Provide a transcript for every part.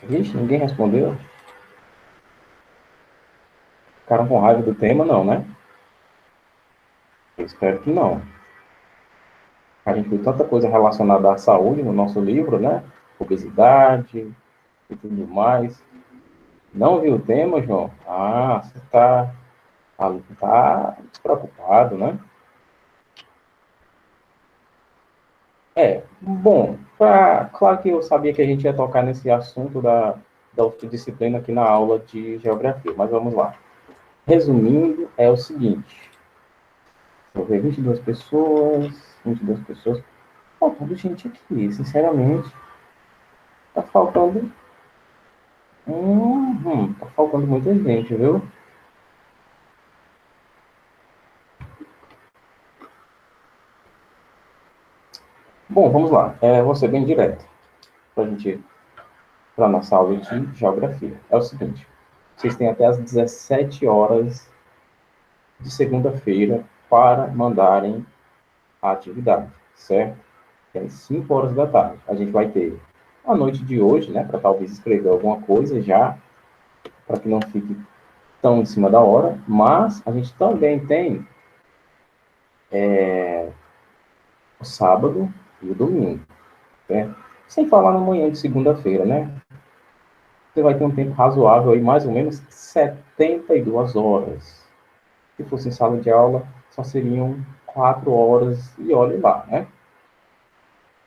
Vixe, ninguém respondeu. Ficaram com raiva do tema, não, né? Eu espero que não. A gente viu tanta coisa relacionada à saúde no nosso livro, né? Obesidade e tudo mais. Não viu o tema, João? Ah, você tá despreocupado, né? Bom, claro que eu sabia que a gente ia tocar nesse assunto da autodisciplina aqui na aula de geografia, mas vamos lá. Resumindo, é o seguinte: vou ver 22 pessoas, faltando gente aqui, sinceramente, tá faltando, tá faltando muita gente, viu? Bom, vamos lá, vou ser bem direto, para a gente, para nossa aula de geografia. É o seguinte: vocês têm até as 17 horas de segunda-feira para mandarem a atividade, certo? Tem 5 horas da tarde. A gente vai ter a noite de hoje, né, para talvez escrever alguma coisa já, para que não fique tão em cima da hora, mas a gente também tem o sábado e o domingo, certo? Sem falar na manhã de segunda-feira, né? Você vai ter um tempo razoável aí, mais ou menos 72 horas. Se fosse em sala de aula, só seriam 4 horas e olhe lá, né?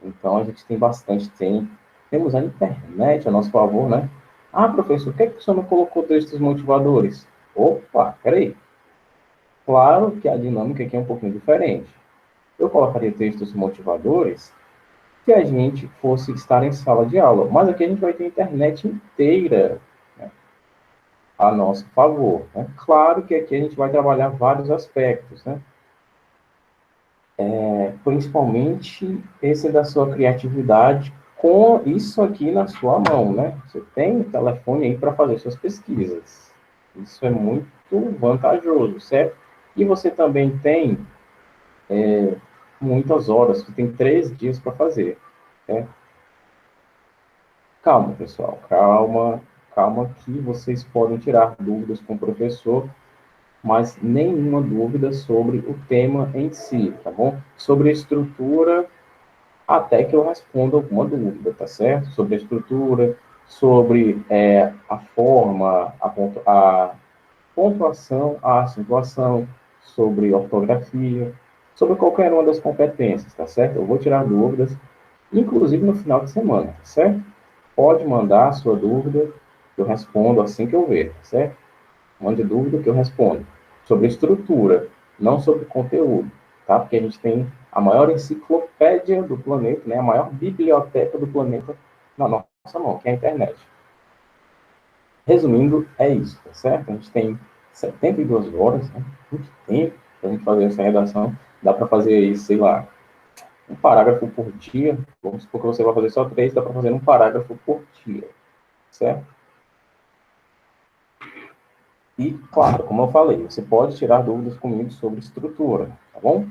Então, a gente tem bastante tempo. Temos a internet a nosso favor, né? Ah, professor, por que o senhor não colocou textos motivadores? Opa, peraí. Claro que a dinâmica aqui é um pouquinho diferente. Eu colocaria textos motivadores se a gente fosse estar em sala de aula, mas aqui a gente vai ter a internet inteira, né, a nosso favor, né? Claro que aqui a gente vai trabalhar vários aspectos, né? Principalmente esse da sua criatividade com isso aqui na sua mão, né? Você tem o telefone aí para fazer suas pesquisas. Isso é muito vantajoso, certo? E você também tem muitas horas, você tem 3 dias para fazer, né? Calma, pessoal, calma, calma que vocês podem tirar dúvidas com o professor, mas nenhuma dúvida sobre o tema em si, tá bom? Sobre a estrutura, até que eu responda alguma dúvida, tá certo? Sobre a estrutura, sobre a forma, a pontuação, a acentuação, sobre ortografia, sobre qualquer uma das competências, tá certo? Eu vou tirar dúvidas, inclusive no final de semana, tá certo? Pode mandar a sua dúvida, eu respondo assim que eu ver, tá certo? Mande dúvida que eu respondo. Sobre estrutura, não sobre conteúdo, tá? Porque a gente tem a maior enciclopédia do planeta, né? A maior biblioteca do planeta na nossa mão, que é a internet. Resumindo, é isso, tá certo? A gente tem 72 horas, né? Muito tempo para a gente fazer essa redação. Dá para fazer aí, sei lá, um parágrafo por dia. Vamos supor que você vai fazer só 3, dá para fazer um parágrafo por dia, certo? E, claro, como eu falei, você pode tirar dúvidas comigo sobre estrutura, tá bom?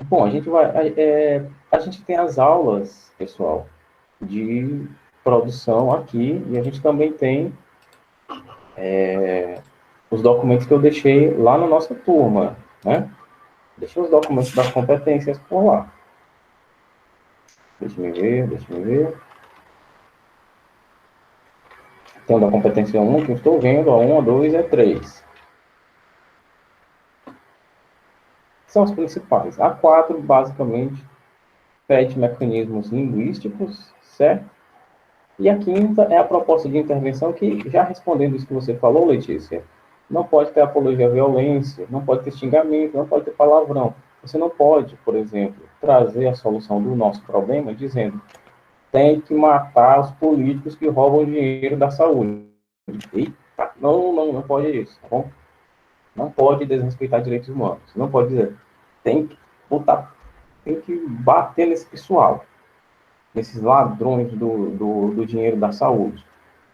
Bom, a gente tem as aulas, pessoal, de produção aqui, e a gente também tem os documentos que eu deixei lá na nossa turma, né? Deixei os documentos das competências por lá. Deixa eu ver. Tem o da competência um que eu estou vendo, a 1, a 2 e a 3. São os principais. A 4, basicamente, pede mecanismos linguísticos, certo? E a quinta é a proposta de intervenção que, já respondendo isso que você falou, Letícia, não pode ter apologia à violência, não pode ter xingamento, não pode ter palavrão. Você não pode, por exemplo, trazer a solução do nosso problema dizendo tem que matar os políticos que roubam dinheiro da saúde. Eita, não pode isso, tá bom? Não pode desrespeitar direitos humanos. Não pode dizer, tem que botar, tem que bater nesse pessoal, nesses ladrões do dinheiro da saúde.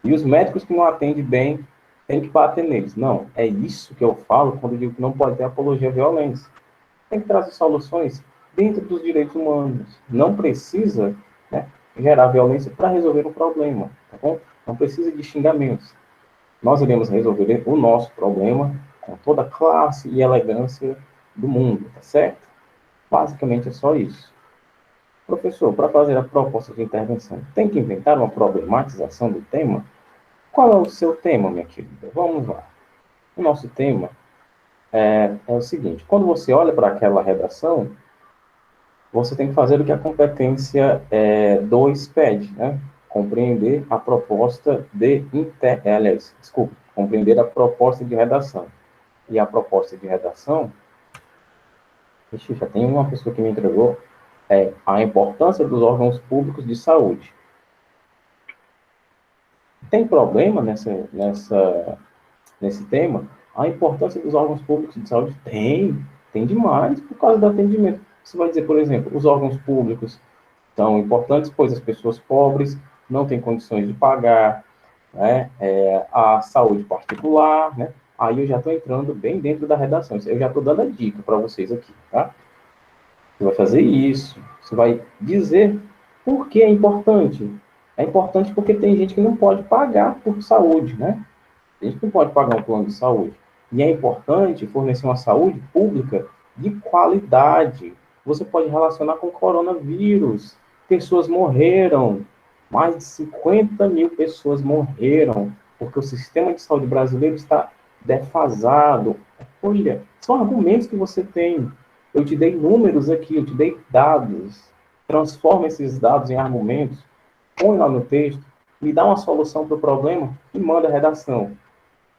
E os médicos que não atendem bem, tem que bater neles. Não, é isso que eu falo quando eu digo que não pode ter apologia à violência. Tem que trazer soluções dentro dos direitos humanos. Não precisa, né, gerar violência para resolver o problema, tá bom? Não precisa de xingamentos. Nós iremos resolver o nosso problema com toda a classe e elegância do mundo, tá certo? Basicamente é só isso. Professor, para fazer a proposta de intervenção, tem que inventar uma problematização do tema? Qual é o seu tema, minha querida? Vamos lá. O nosso tema é o seguinte: quando você olha para aquela redação, você tem que fazer o que a competência 2 pede, né? Compreender a proposta aliás, desculpa, compreender a proposta de redação. E a proposta de redação, já tem uma pessoa que me entregou, a importância dos órgãos públicos de saúde. Tem problema nesse tema? A importância dos órgãos públicos de saúde tem demais por causa do atendimento. Você vai dizer, por exemplo, os órgãos públicos são importantes, pois as pessoas pobres não têm condições de pagar, né, a saúde particular, né? Aí eu já estou entrando bem dentro da redação. Eu já estou dando a dica para vocês aqui, tá? Você vai fazer isso, você vai dizer por que é importante. É importante porque tem gente que não pode pagar por saúde, né? A gente não pode pagar um plano de saúde. E é importante fornecer uma saúde pública de qualidade. Você pode relacionar com o coronavírus. Pessoas morreram. Mais de 50 mil pessoas morreram porque o sistema de saúde brasileiro está defasado. Olha, são argumentos que você tem. Eu te dei números aqui, eu te dei dados. Transforma esses dados em argumentos, põe lá no texto, me dá uma solução para o problema e manda a redação.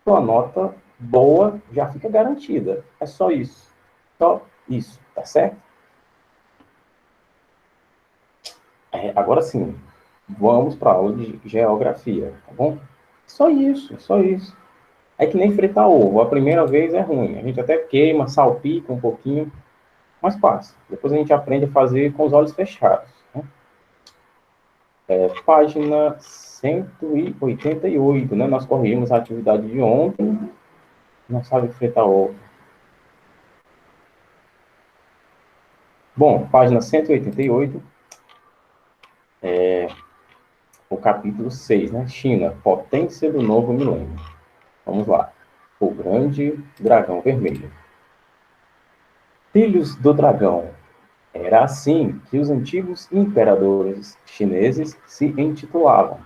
Sua nota boa já fica garantida. É só isso. Só isso, tá certo? Agora sim, vamos para a aula de geografia, tá bom? Só isso, só isso. É que nem fritar ovo. A primeira vez é ruim. A gente até queima, salpica um pouquinho, mas passa. Depois a gente aprende a fazer com os olhos fechados. Né? Página 188, né? Nós corrigimos a atividade de ontem. Não sabe fritar ovo. Bom, página 188, o capítulo 6, né? China, potência do novo milênio. Vamos lá. O grande dragão vermelho. Filhos do dragão. Era assim que os antigos imperadores chineses se intitulavam,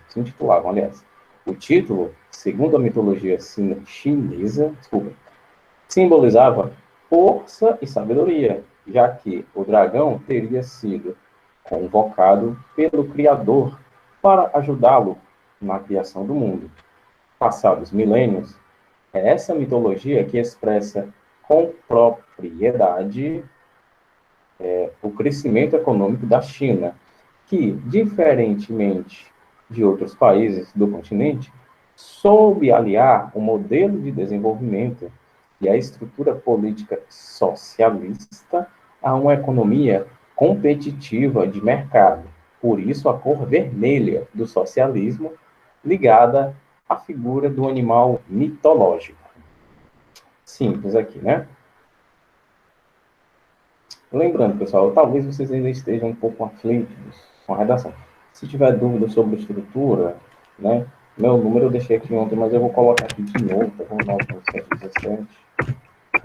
aliás. O título, segundo a mitologia chinesa, simbolizava força e sabedoria, já que o dragão teria sido convocado pelo Criador para ajudá-lo na criação do mundo. Passados milênios, é essa mitologia que expressa com propriedade o crescimento econômico da China, que, diferentemente de outros países do continente, soube aliar o modelo de desenvolvimento e a estrutura política socialista a uma economia competitiva de mercado. Por isso, a cor vermelha do socialismo ligada à figura do animal mitológico. Simples aqui, né? Lembrando, pessoal, talvez vocês ainda estejam um pouco aflitos com a redação. Se tiver dúvida sobre a estrutura, né? Meu número eu deixei aqui ontem, mas eu vou colocar aqui de novo, tá bom? 917,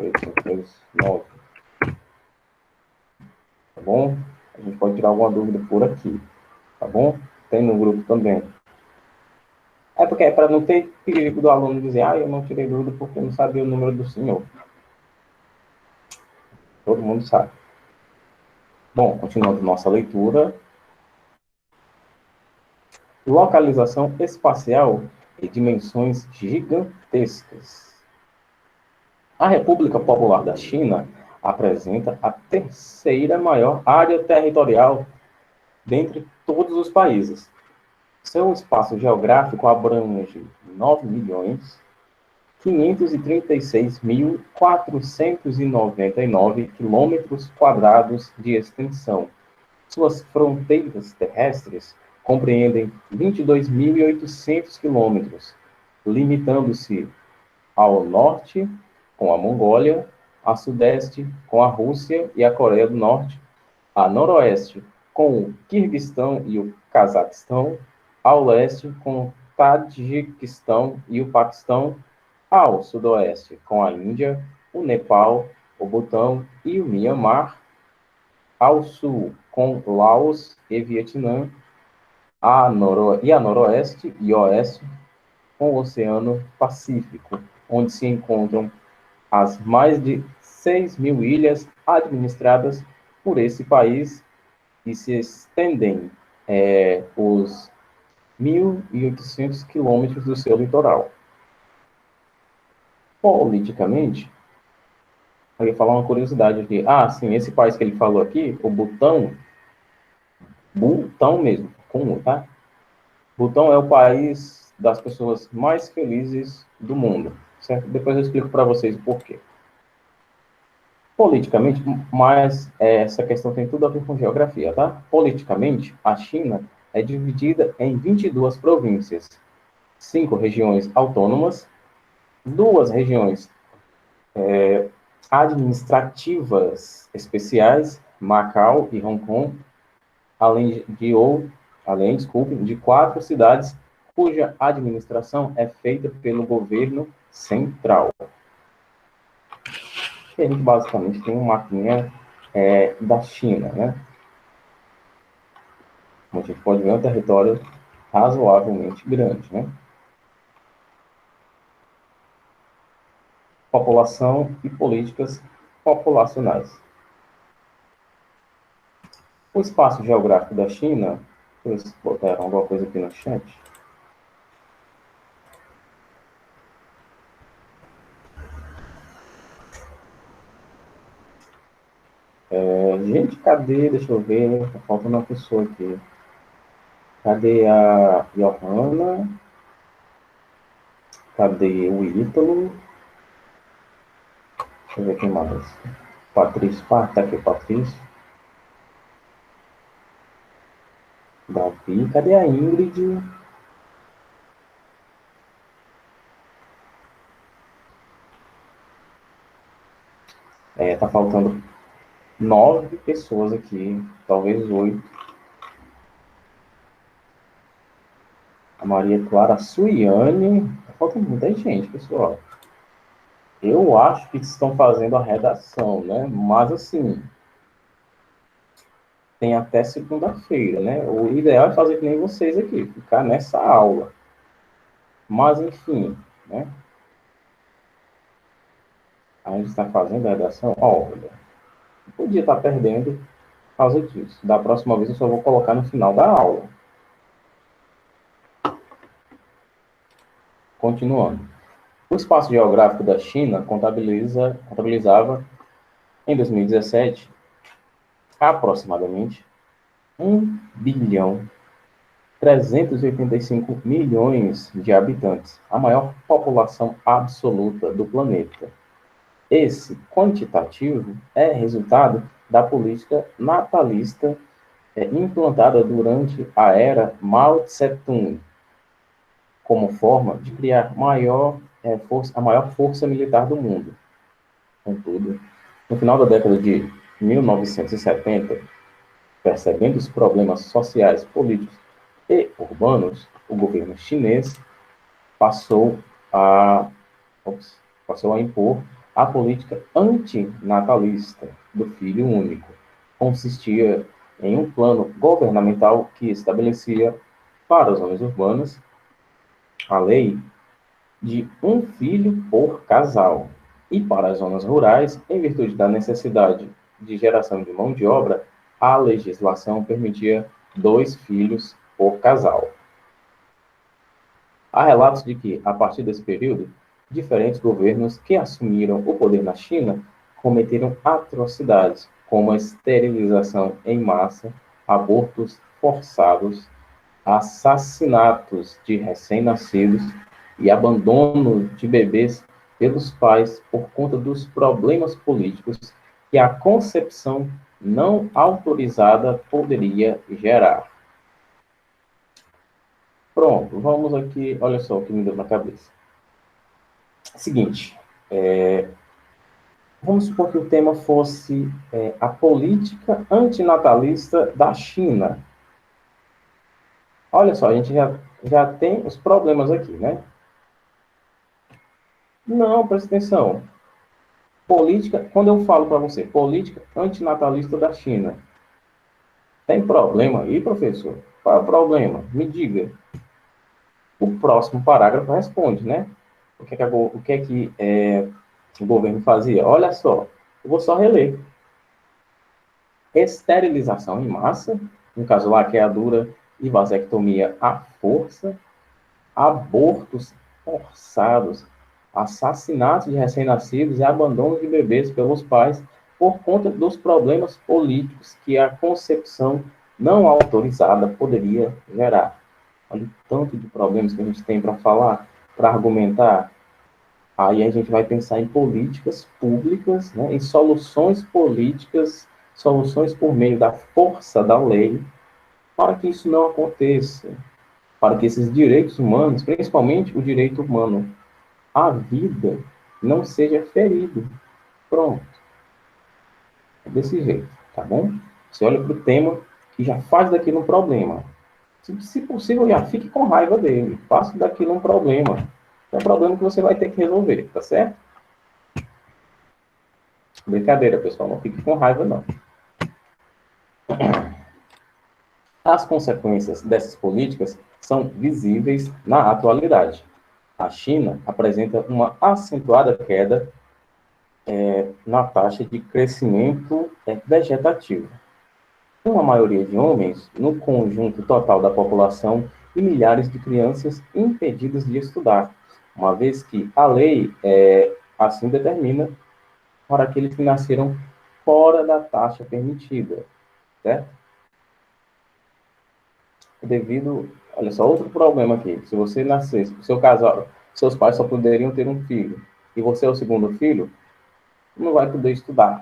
839, tá bom? A gente pode tirar alguma dúvida por aqui, tá bom? Tem no grupo também. É porque é para não ter perigo do aluno dizer, eu não tirei dúvida porque eu não sabia o número do senhor. Todo mundo sabe. Bom, continuando nossa leitura. Localização espacial e dimensões gigantescas. A República Popular da China apresenta a terceira maior área territorial dentre todos os países. Seu espaço geográfico abrange 9.536.499 quilômetros quadrados de extensão. Suas fronteiras terrestres compreendem 22.800 quilômetros, limitando-se ao norte, com a Mongólia, a sudeste, com a Rússia e a Coreia do Norte, a noroeste, com o Quirguistão e o Cazaquistão, ao leste, com o Tajiquistão e o Paquistão, ao sudoeste, com a Índia, o Nepal, o Butão e o Mianmar, ao sul, com Laos e Vietnã, e a noroeste e oeste, com o Oceano Pacífico, onde se encontram as mais de 6.000 ilhas administradas por esse país e se estendem os 1.800 quilômetros do seu litoral. Politicamente, eu ia falar uma curiosidade aqui. Sim, esse país que ele falou aqui, o Butão mesmo, com U, tá? Butão é o país das pessoas mais felizes do mundo, certo? Depois eu explico para vocês o porquê. Politicamente, mas essa questão tem tudo a ver com geografia, tá? Politicamente, a China é dividida em 22 províncias, 5 regiões autônomas, 2 regiões administrativas especiais, Macau e Hong Kong, de 4 cidades cuja administração é feita pelo governo central. E a gente basicamente tem um mapinha da China, né? Como a gente pode ver, é um território razoavelmente grande, né? População e políticas populacionais. O espaço geográfico da China, vocês botaram alguma coisa aqui no chat? Gente, cadê? Deixa eu ver. Tá faltando uma pessoa aqui. Cadê a Johanna? Cadê o Ítalo? Deixa eu ver quem mais. Patrício. Tá aqui, Patrício. Davi. Cadê a Ingrid? Tá faltando 9 pessoas aqui. Talvez 8. A Maria Clara, a Suiane. Tá faltando muita gente, pessoal. Eu acho que estão fazendo a redação, né? Mas, assim, tem até segunda-feira, né? O ideal é fazer que nem vocês aqui, ficar nessa aula. Mas, enfim, né? A gente está fazendo a redação. Olha, podia estar perdendo por causa disso. Da próxima vez eu só vou colocar no final da aula. Continuando. O espaço geográfico da China contabilizava, em 2017, aproximadamente 1 bilhão 385 milhões de habitantes, a maior população absoluta do planeta. Esse quantitativo é resultado da política natalista implantada durante a era Mao Tse-tung, como forma de criar a maior força militar do mundo. Contudo, no final da década de 1970, percebendo os problemas sociais, políticos e urbanos, o governo chinês passou a impor a política antinatalista do filho único. Consistia em um plano governamental que estabelecia para as zonas urbanas a lei de um filho por casal e para as zonas rurais, em virtude da necessidade de geração de mão de obra, a legislação permitia 2 filhos por casal. Há relatos de que, a partir desse período, diferentes governos que assumiram o poder na China cometeram atrocidades, como a esterilização em massa, abortos forçados, assassinatos de recém-nascidos e abandono de bebês pelos pais por conta dos problemas políticos que a concepção não autorizada poderia gerar. Pronto, vamos aqui, olha só o que me deu na cabeça. Seguinte, vamos supor que o tema fosse a política antinatalista da China. Olha só, a gente já tem os problemas aqui, né? Não, presta atenção. Política, quando eu falo para você, política antinatalista da China, tem problema aí, professor? Qual é o problema? Me diga. O próximo parágrafo responde, né? O que é que o governo fazia? Olha só, eu vou só reler. Esterilização em massa, no caso laqueadura e vasectomia à força, abortos forçados, assassinatos de recém-nascidos e abandono de bebês pelos pais por conta dos problemas políticos que a concepção não autorizada poderia gerar. Olha o tanto de problemas que a gente tem para falar, para argumentar. Aí a gente vai pensar em políticas públicas, né, em soluções políticas, soluções por meio da força da lei, para que isso não aconteça, para que esses direitos humanos, principalmente o direito humano à vida, não seja ferido. Pronto, é desse jeito, tá bom? Você olha para o tema e já faz daquilo um problema. Se possível, já fique com raiva dele. Faça daquilo um problema. É um problema que você vai ter que resolver, tá certo? Brincadeira, pessoal. Não fique com raiva, não. As consequências dessas políticas são visíveis na atualidade. A China apresenta uma acentuada queda na taxa de crescimento vegetativo. Uma maioria de homens no conjunto total da população e milhares de crianças impedidas de estudar, uma vez que a lei assim determina para aqueles que nasceram fora da taxa permitida, certo? Devido, olha só, outro problema aqui, se você nascesse, seu casal, seus pais só poderiam ter um filho, e você é o segundo filho, não vai poder estudar.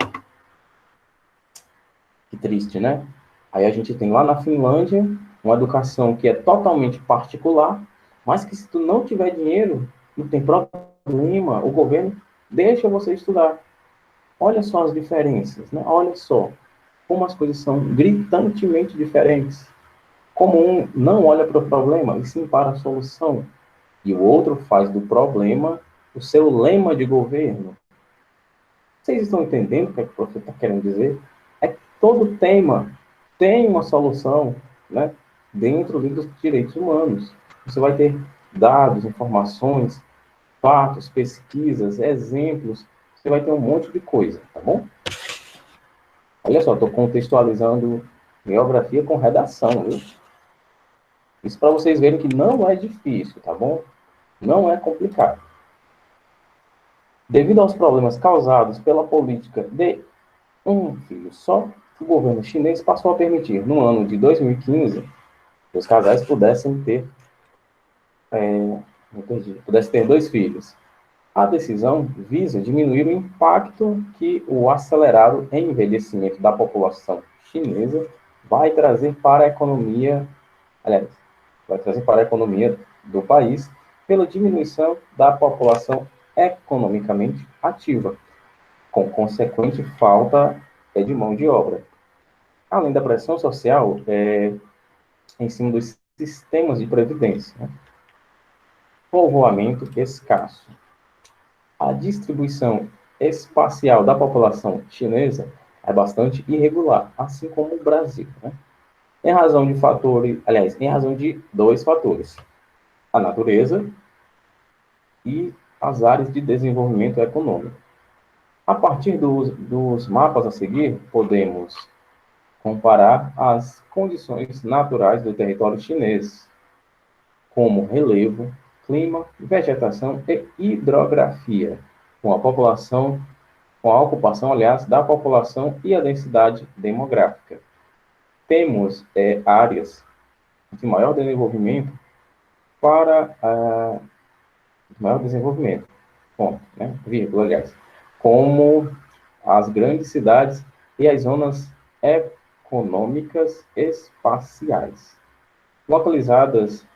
Que triste, né? Aí a gente tem lá na Finlândia uma educação que é totalmente particular, mas que se tu não tiver dinheiro, não tem problema, o governo deixa você estudar. Olha só as diferenças, né? Olha só como as coisas são gritantemente diferentes. Como um não olha para o problema, e sim para a solução, e o outro faz do problema o seu lema de governo. Vocês estão entendendo o que, é que o professor está querendo dizer? É que todo tema tem uma solução, né, dentro dos direitos humanos. Você vai ter dados, informações, fatos, pesquisas, exemplos, você vai ter um monte de coisa, tá bom? Olha só, estou contextualizando biografia com redação, viu? Isso para vocês verem que não é difícil, tá bom? Não é complicado. Devido aos problemas causados pela política de um filho só, o governo chinês passou a permitir, no ano de 2015, que os casais pudessem ter 2 filhos. A decisão visa diminuir o impacto que o acelerado envelhecimento da população chinesa vai trazer para a economia, aliás, vai trazer para a economia do país pela diminuição da população economicamente ativa, com consequente falta de mão de obra. Além da pressão social em cima dos sistemas de previdência, né? Povoamento escasso. A distribuição espacial da população chinesa é bastante irregular, assim como o Brasil, né? Em razão de fatores, aliás, em razão de 2 fatores: a natureza e as áreas de desenvolvimento econômico. A partir dos mapas a seguir, podemos comparar as condições naturais do território chinês, como relevo, clima, vegetação e hidrografia, com a ocupação, aliás, da população e a densidade demográfica. Temos áreas de maior desenvolvimento para maior desenvolvimento, ponto, né? Vírgula, aliás, como as grandes cidades e as zonas econômicas espaciais, localizadas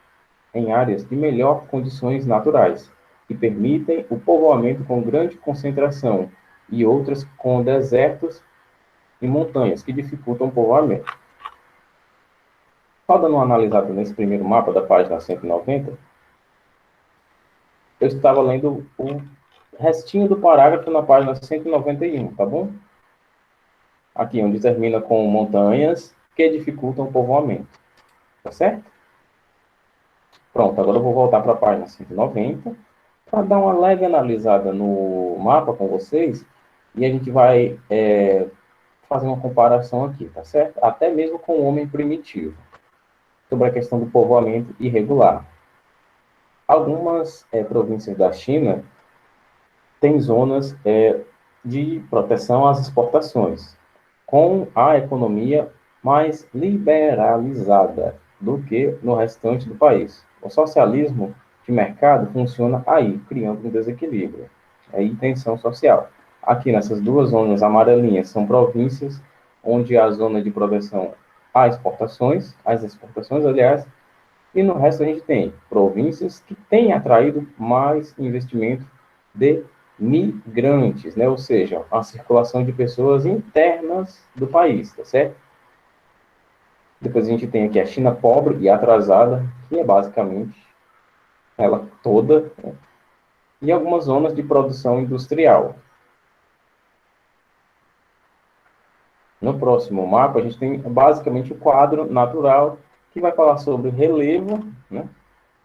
em áreas de melhor condições naturais, que permitem o povoamento com grande concentração, e outras com desertos e montanhas, que dificultam o povoamento. Só dando uma analisada nesse primeiro mapa da página 190, eu estava lendo o restinho do parágrafo na página 191, tá bom? Aqui, onde termina com montanhas que dificultam o povoamento, tá certo? Pronto, agora eu vou voltar para a página 190 para dar uma leve analisada no mapa com vocês e a gente vai fazer uma comparação aqui, tá certo? Até mesmo com o homem primitivo, sobre a questão do povoamento irregular. Algumas províncias da China têm zonas de proteção às exportações, com a economia mais liberalizada do que no restante do país. O socialismo de mercado funciona aí, criando um desequilíbrio e tensão social. Aqui nessas duas zonas amarelinhas são províncias onde a zona de proteção às exportações, aliás, e no resto a gente tem províncias que têm atraído mais investimento de migrantes, né? Ou seja, a circulação de pessoas internas do país, tá certo? Depois a gente tem aqui a China pobre e atrasada, que é basicamente ela toda, né? E algumas zonas de produção industrial. No próximo mapa, a gente tem basicamente o quadro natural, que vai falar sobre relevo, né?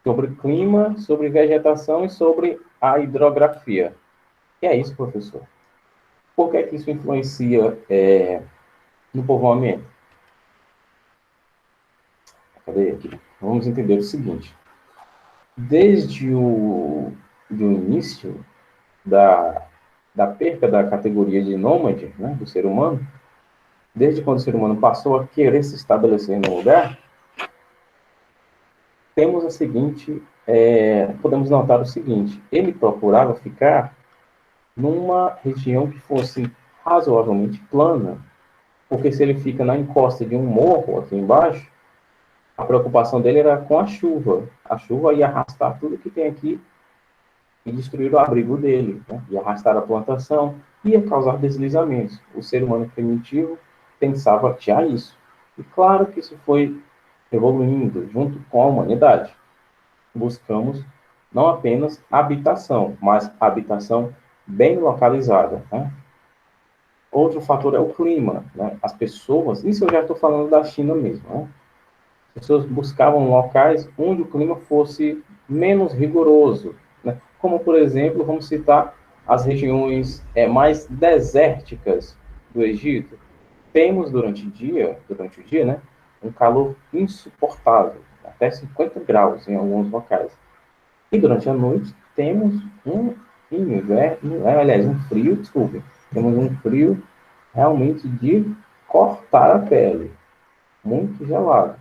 Sobre clima, sobre vegetação e sobre a hidrografia. E é isso, professor. Por que é que isso influencia no povoamento? Cadê aqui? Vamos entender o seguinte. Desde o do início da perca da categoria de nômade, né, do ser humano, desde quando o ser humano passou a querer se estabelecer no lugar, temos a seguinte, podemos notar o seguinte, ele procurava ficar numa região que fosse razoavelmente plana, porque se ele fica na encosta de um morro aqui embaixo, a preocupação dele era com a chuva. A chuva ia arrastar tudo que tem aqui e destruir o abrigo dele, né? Ia arrastar a plantação, ia causar deslizamentos. O ser humano primitivo pensava já isso. E claro que isso foi evoluindo junto com a humanidade. Buscamos não apenas habitação, mas habitação bem localizada, né? Outro fator é o clima, né? As pessoas, isso eu já estou falando da China mesmo, né? As pessoas buscavam locais onde o clima fosse menos rigoroso, né? Como, por exemplo, vamos citar as regiões mais desérticas do Egito. Temos durante o dia, né, um calor insuportável, até 50 graus em alguns locais. E durante a noite temos um inverno, aliás, um frio, desculpe, temos um frio realmente de cortar a pele, muito gelado,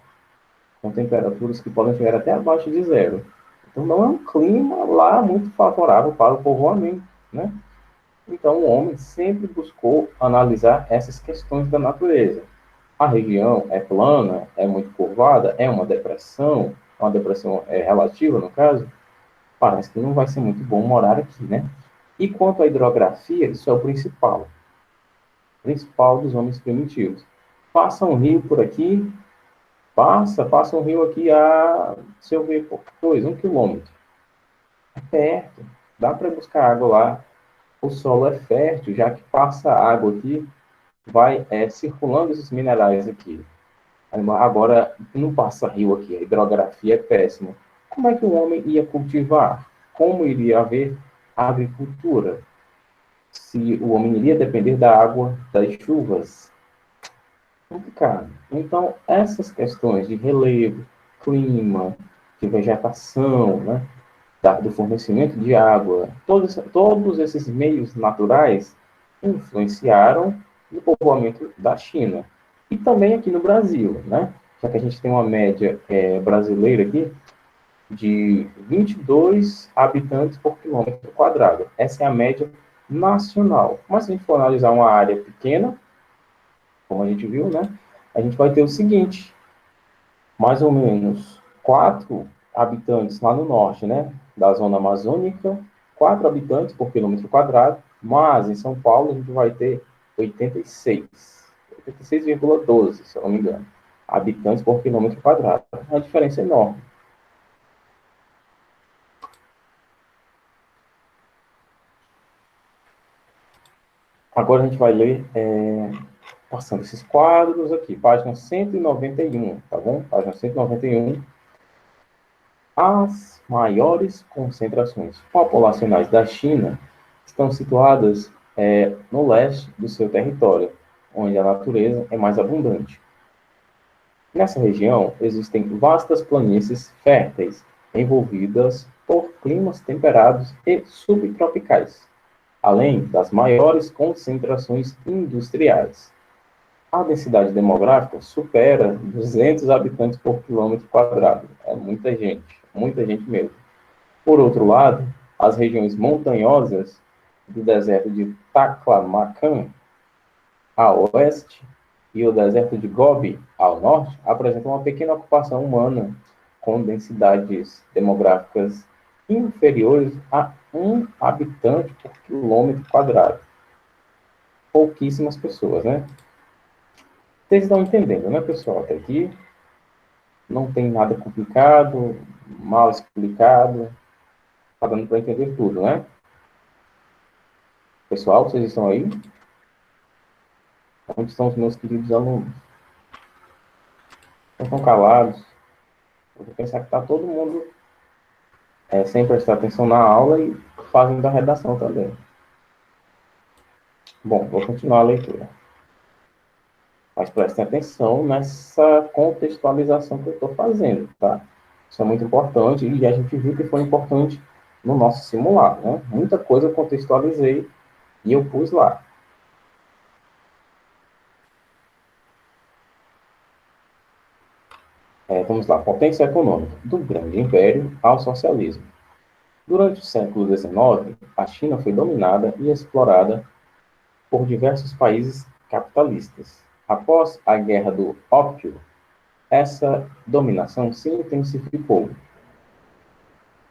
com temperaturas que podem chegar até abaixo de zero. Então não é um clima lá muito favorável para o povoamento, né? Então o homem sempre buscou analisar essas questões da natureza. A região é plana, é muito curvada, é uma depressão relativa no caso, parece que não vai ser muito bom morar aqui, né? E quanto à hidrografia, isso é o principal dos homens primitivos. Passa um rio por aqui, passa um rio aqui a, se eu ver, 1 quilômetro. É perto, dá para buscar água lá. O solo é fértil, já que passa água aqui, vai circulando esses minerais aqui. Agora, não passa rio aqui, a hidrografia é péssima. Como é que o homem ia cultivar? Como iria haver agricultura? Se o homem iria depender da água das chuvas? Complicado. Então, essas questões de relevo, clima, de vegetação, né, do fornecimento de água, todos esses meios naturais influenciaram no povoamento da China. E também aqui no Brasil, né? Já que a gente tem uma média brasileira aqui de 22 habitantes por quilômetro quadrado. Essa é a média nacional. Mas se a gente for analisar uma área pequena, como a gente viu, né? A gente vai ter o seguinte, mais ou menos 4 habitantes lá no norte, né? Da zona amazônica, 4 habitantes por quilômetro quadrado, mas em São Paulo a gente vai ter 86,12, se eu não me engano, habitantes por quilômetro quadrado. Uma diferença enorme. Agora a gente vai ler, passando esses quadros aqui, página 191, tá bom? Página 191. As maiores concentrações populacionais da China estão situadas no leste do seu território, onde a natureza é mais abundante. Nessa região, existem vastas planícies férteis, envolvidas por climas temperados e subtropicais, além das maiores concentrações industriais. A densidade demográfica supera 200 habitantes por quilômetro quadrado. É muita gente mesmo. Por outro lado, as regiões montanhosas do deserto de Taklamakan, a oeste, e o deserto de Gobi, ao norte, apresentam uma pequena ocupação humana, com densidades demográficas inferiores a 1 habitante por quilômetro quadrado. Pouquíssimas pessoas, né? Vocês estão entendendo, né, pessoal? Até aqui não tem nada complicado, mal explicado, está dando para entender tudo, né? Pessoal, vocês estão aí? Onde estão os meus queridos alunos? Estão calados? Eu vou pensar que está todo mundo sem prestar atenção na aula e fazendo a redação também. Bom, vou continuar a leitura. Mas prestem atenção nessa contextualização que eu estou fazendo, tá? Isso é muito importante e a gente viu que foi importante no nosso simulado, né? Muita coisa eu contextualizei e eu pus lá. Vamos lá. Potência econômica. Do grande império ao socialismo. Durante o século XIX, a China foi dominada e explorada por diversos países capitalistas. Após a Guerra do Ópio, essa dominação se intensificou.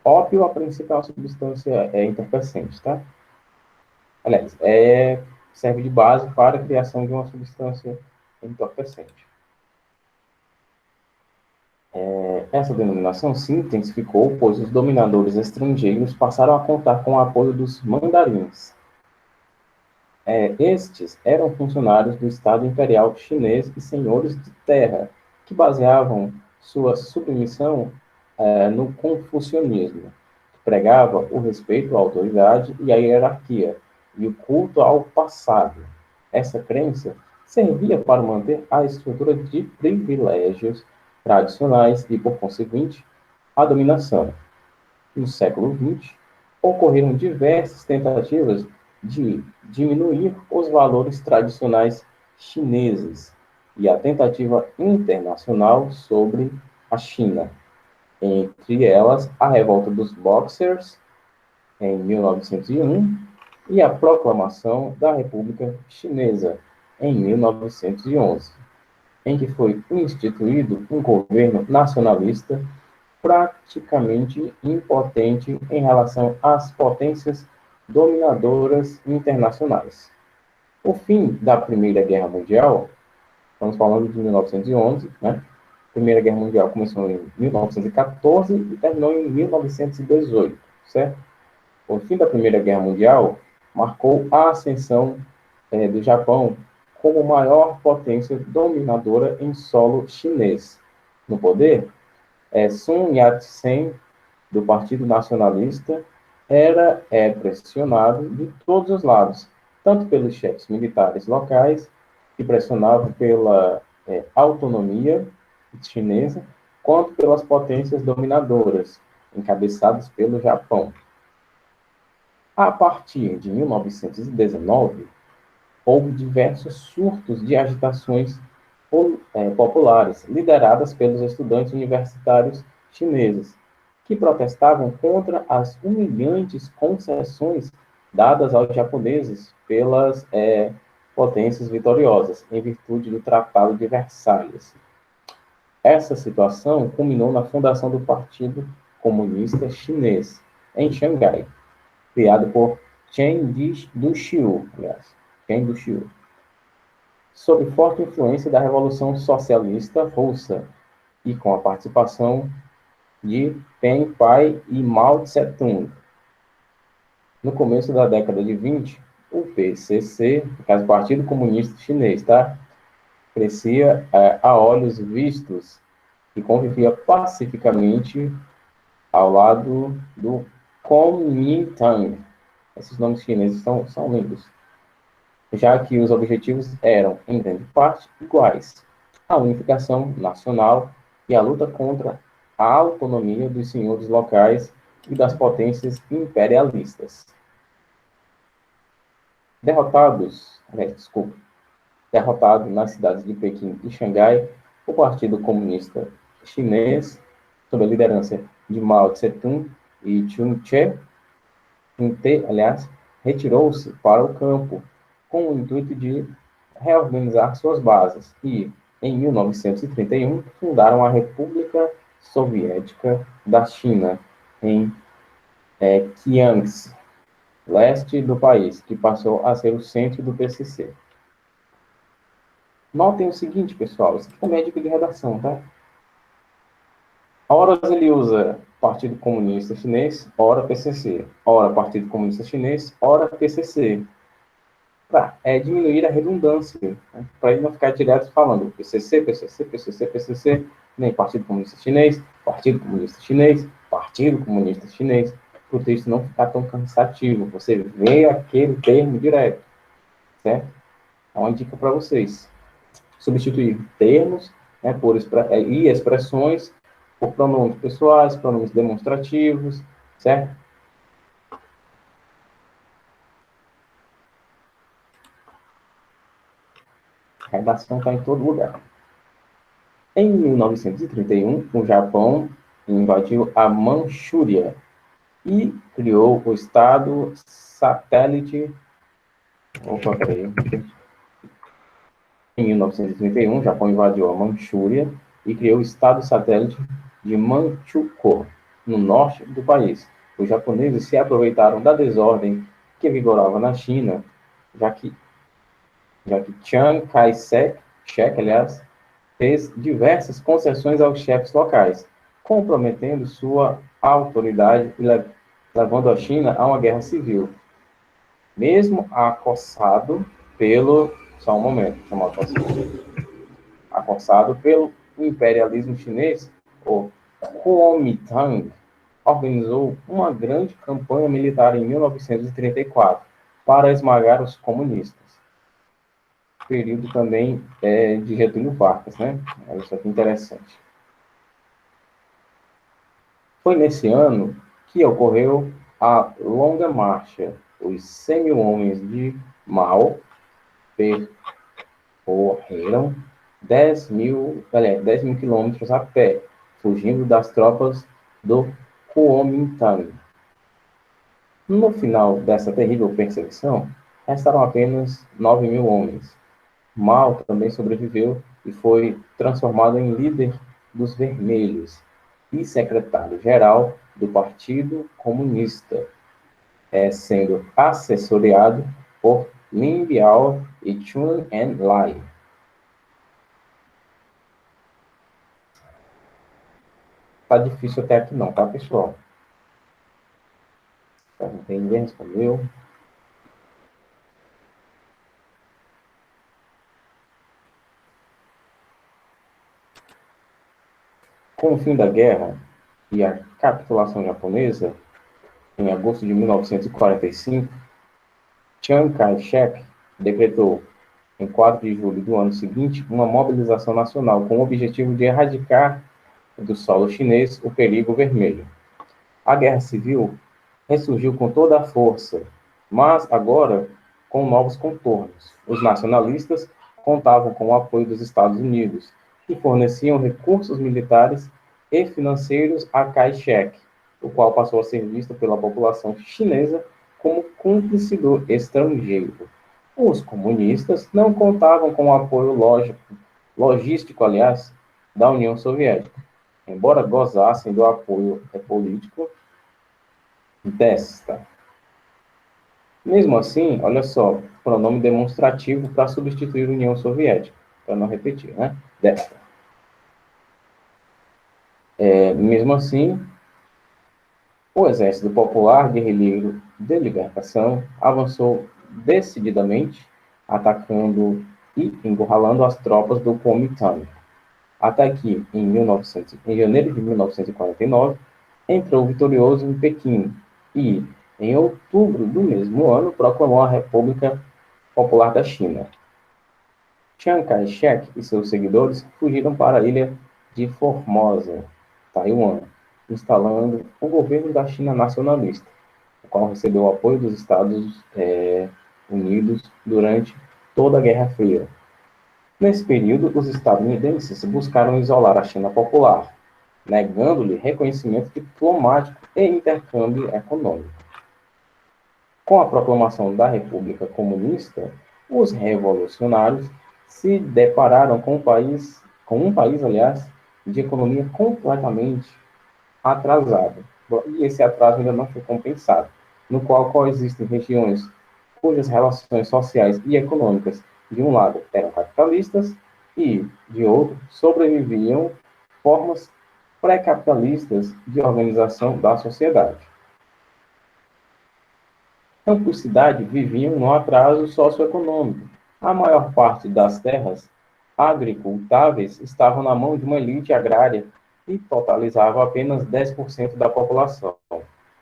Ópio, a principal substância entorpecente, tá? Aliás, serve de base para a criação de uma substância entorpecente. Essa denominação se intensificou, pois os dominadores estrangeiros passaram a contar com o apoio dos mandarins. Estes eram funcionários do Estado Imperial Chinês e senhores de terra, que baseavam sua submissão no confucionismo, que pregava o respeito à autoridade e à hierarquia, e o culto ao passado. Essa crença servia para manter a estrutura de privilégios tradicionais e, por conseguinte, a dominação. No século XX, ocorreram diversas tentativas de diminuir os valores tradicionais chineses e a tentativa internacional sobre a China, entre elas a revolta dos Boxers, em 1901, e a proclamação da República Chinesa, em 1911, em que foi instituído um governo nacionalista praticamente impotente em relação às potências dominadoras internacionais. O fim da Primeira Guerra Mundial, estamos falando de 1911, né? A Primeira Guerra Mundial começou em 1914 e terminou em 1918, certo? O fim da Primeira Guerra Mundial marcou a ascensão do Japão como maior potência dominadora em solo chinês. No poder, Sun Yat-sen, do Partido Nacionalista, era pressionado de todos os lados, tanto pelos chefes militares locais, que pressionavam pela autonomia chinesa, quanto pelas potências dominadoras, encabeçadas pelo Japão. A partir de 1919, houve diversos surtos de agitações populares, lideradas pelos estudantes universitários chineses, que protestavam contra as humilhantes concessões dadas aos japoneses pelas potências vitoriosas, em virtude do Tratado de Versalhes. Essa situação culminou na fundação do Partido Comunista Chinês, em Xangai. criado por Chen Duxiu, aliás, Chen Duxiu, sob forte influência da Revolução Socialista Russa e com a participação de Peng Pai e Mao Tse-tung. No começo da década de 20, o PCC, no caso, Partido Comunista Chinês, tá? Crescia a olhos vistos e convivia pacificamente ao lado do Kuomintang. Esses nomes chineses são lindos, já que os objetivos eram, em grande parte, iguais: a unificação nacional e a luta contra a autonomia dos senhores locais e das potências imperialistas. Derrotado nas cidades de Pequim e Xangai, o Partido Comunista Chinês, sob a liderança de Mao Tse-tung e Chun Tse, aliás, retirou-se para o campo com o intuito de reorganizar suas bases e, em 1931, fundaram a República Soviética da China, em Jiangxi, leste do país, que passou a ser o centro do PCC. Notem o seguinte, pessoal, isso aqui também é dica de redação, tá? Ora ele usa Partido Comunista Chinês, ora PCC. Ora Partido Comunista Chinês, ora PCC. Para diminuir a redundância, né? Para ele não ficar direto falando PCC, PCC, PCC, PCC, nem Partido Comunista Chinês, Partido Comunista Chinês, Partido Comunista Chinês, para o texto não ficar tão cansativo. Você vê aquele termo direto, certo? É uma dica para vocês. Substituir termos, né, e expressões por pronomes pessoais, pronomes demonstrativos, certo? A redação está em todo lugar. Em 1931, o Japão invadiu a Manchúria e criou o Estado satélite. Opa, peraí. Em 1931, o Japão invadiu a Manchúria e criou o Estado satélite de Manchukuo, no norte do país. Os japoneses se aproveitaram da desordem que vigorava na China, já que Chiang Kai-shek, aliás, fez diversas concessões aos chefes locais, comprometendo sua autoridade e levando a China a uma guerra civil. Mesmo acossado pelo... Só um momento, acossado pelo imperialismo chinês, o Kuomintang organizou uma grande campanha militar em 1934 para esmagar os comunistas. Período também de Getúlio Vargas, né? Isso aqui é interessante. Foi nesse ano que ocorreu a Longa Marcha. Os 100 mil homens de Mao percorreram 10 mil quilômetros a pé, fugindo das tropas do Kuomintang. No final dessa terrível perseguição, restaram apenas 9 mil homens. Mao também sobreviveu e foi transformado em líder dos Vermelhos e secretário-geral do Partido Comunista, sendo assessorado por Lin Biao e Chun En-lai. Tá difícil até aqui não, tá, pessoal? Não tem ninguém respondeu. Com o fim da guerra e a capitulação japonesa, em agosto de 1945, Chiang Kai-shek decretou, em 4 de julho do ano seguinte, uma mobilização nacional com o objetivo de erradicar do solo chinês o perigo vermelho. A guerra civil ressurgiu com toda a força, mas agora com novos contornos. Os nacionalistas contavam com o apoio dos Estados Unidos, que forneciam recursos militares e financeiros a Kai-shek, o qual passou a ser visto pela população chinesa como cúmplice do estrangeiro. Os comunistas não contavam com o apoio logístico, aliás, da União Soviética, embora gozassem do apoio político desta. Mesmo assim, olha só, pronome demonstrativo para substituir a União Soviética, para não repetir, né? Destra. Mesmo assim, o Exército Popular Guerrilheiro de Libertação avançou decididamente, atacando e encurralando as tropas do Kuomintang. Até que, em janeiro de 1949, entrou vitorioso em Pequim e, em outubro do mesmo ano, proclamou a República Popular da China. Chiang Kai-shek e seus seguidores fugiram para a ilha de Formosa, Taiwan, instalando o governo da China nacionalista, o qual recebeu o apoio dos Estados Unidos durante toda a Guerra Fria. Nesse período, os estadunidenses buscaram isolar a China popular, negando-lhe reconhecimento diplomático e intercâmbio econômico. Com a proclamação da República Comunista, os revolucionários se depararam com um país, aliás, de economia completamente atrasado. E esse atraso ainda não foi compensado, no qual coexistem regiões cujas relações sociais e econômicas, de um lado, eram capitalistas e, de outro, sobreviviam formas pré-capitalistas de organização da sociedade. Campos cidade viviam no atraso socioeconômico. A maior parte das terras agricultáveis estavam na mão de uma elite agrária e totalizava apenas 10% da população.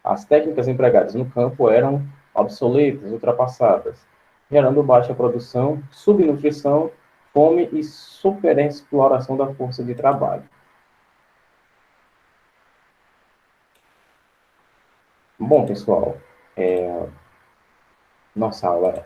As técnicas empregadas no campo eram obsoletas, ultrapassadas, gerando baixa produção, subnutrição, fome e superexploração da força de trabalho. Bom, pessoal, nossa aula